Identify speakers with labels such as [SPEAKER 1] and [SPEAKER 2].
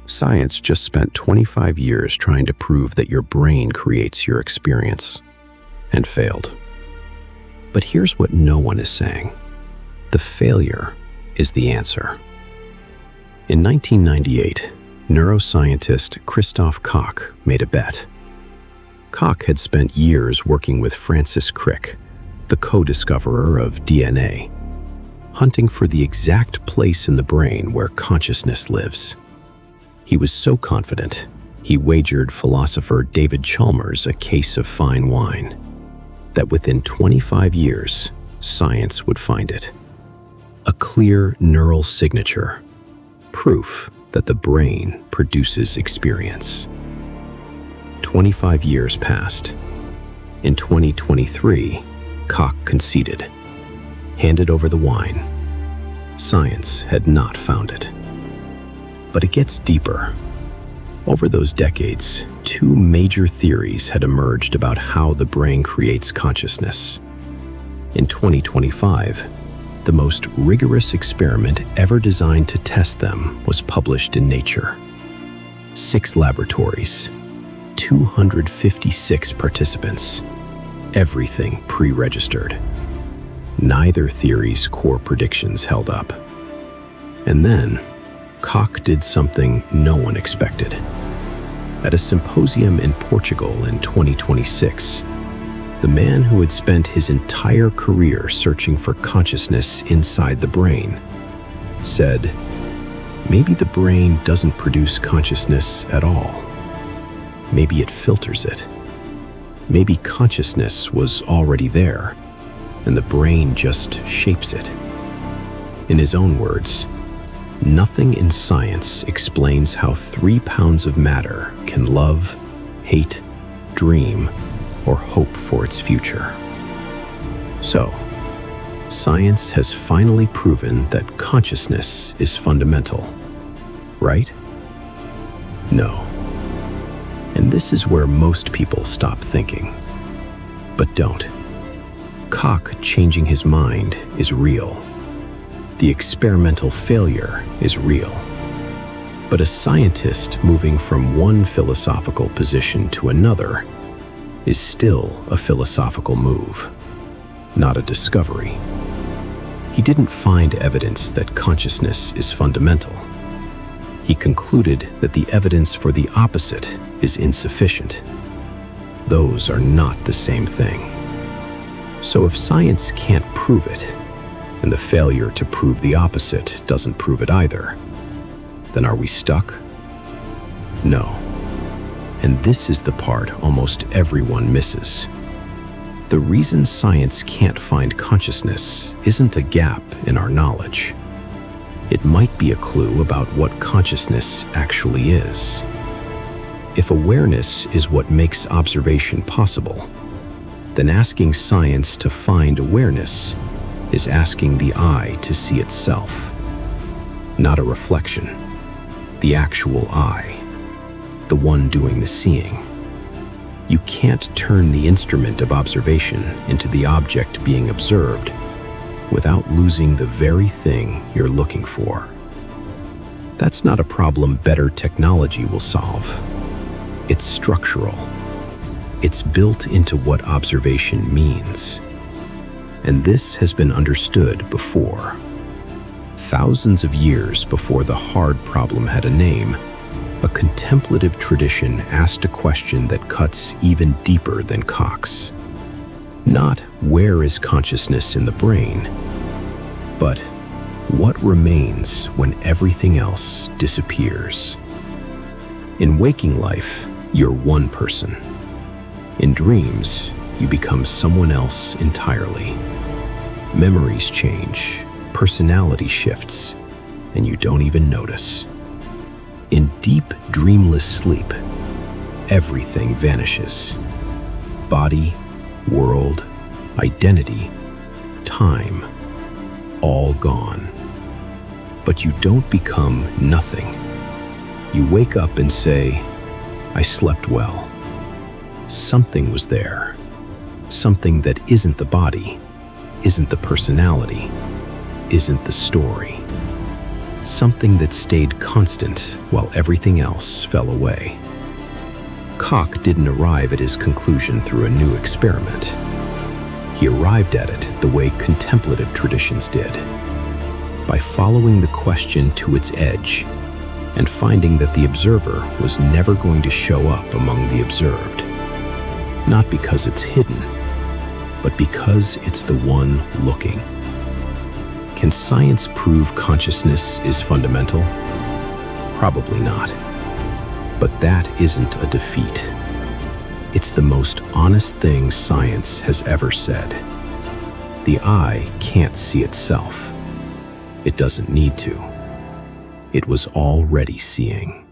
[SPEAKER 1] Science just spent 25 years trying to prove that your brain creates your experience, and failed. But here's what no one is saying. The failure is the answer. In 1998, neuroscientist Christof Koch made a bet. Koch had spent years working with Francis Crick, the co-discoverer of DNA, hunting for the exact place in the brain where consciousness lives. He was so confident, he wagered philosopher David Chalmers a case of fine wine, that within 25 years, science would find it. A clear neural signature, proof that the brain produces experience. 25 years passed. In 2023, Koch conceded, handed over the wine. Science had not found it. But it gets deeper. Over those decades, two major theories had emerged about how the brain creates consciousness. In 2025, the most rigorous experiment ever designed to test them was published in Nature. 6 laboratories, 256 participants, everything pre-registered. Neither theory's core predictions held up. And then, Koch did something no one expected. At a symposium in Portugal in 2026, the man who had spent his entire career searching for consciousness inside the brain said, "Maybe the brain doesn't produce consciousness at all. Maybe it filters it. Maybe consciousness was already there, and the brain just shapes it." In his own words, nothing in science explains how 3 pounds of matter can love, hate, dream, or hope for its future. So, science has finally proven that consciousness is fundamental, right? No. And this is where most people stop thinking. But don't. Koch changing his mind is real. The experimental failure is real. But a scientist moving from one philosophical position to another is still a philosophical move, not a discovery. He didn't find evidence that consciousness is fundamental. He concluded that the evidence for the opposite is insufficient. Those are not the same thing. So if science can't prove it, and the failure to prove the opposite doesn't prove it either, then are we stuck? No. And this is the part almost everyone misses. The reason science can't find consciousness isn't a gap in our knowledge. It might be a clue about what consciousness actually is. If awareness is what makes observation possible, then asking science to find awareness is asking the eye to see itself. Not a reflection, the actual eye, the one doing the seeing. You can't turn the instrument of observation into the object being observed without losing the very thing you're looking for. That's not a problem better technology will solve. It's structural. It's built into what observation means. And this has been understood before. Thousands of years before the hard problem had a name, a contemplative tradition asked a question that cuts even deeper than Koch's. Not where is consciousness in the brain, but what remains when everything else disappears. In waking life, you're one person. In dreams, you become someone else entirely. Memories change, personality shifts, and you don't even notice. In deep, dreamless sleep, everything vanishes. Body, world, identity, time, all gone. But you don't become nothing. You wake up and say, "I slept well." Something was there. Something that isn't the body, isn't the personality, isn't the story. something that stayed constant while everything else fell away. Koch didn't arrive at his conclusion through a new experiment. He arrived at it the way contemplative traditions did, by following the question to its edge and finding that the observer was never going to show up among the observed, not because it's hidden, but because it's the one looking. Can science prove consciousness is fundamental? Probably not. But that isn't a defeat. It's the most honest thing science has ever said. The eye can't see itself. It doesn't need to. It was already seeing.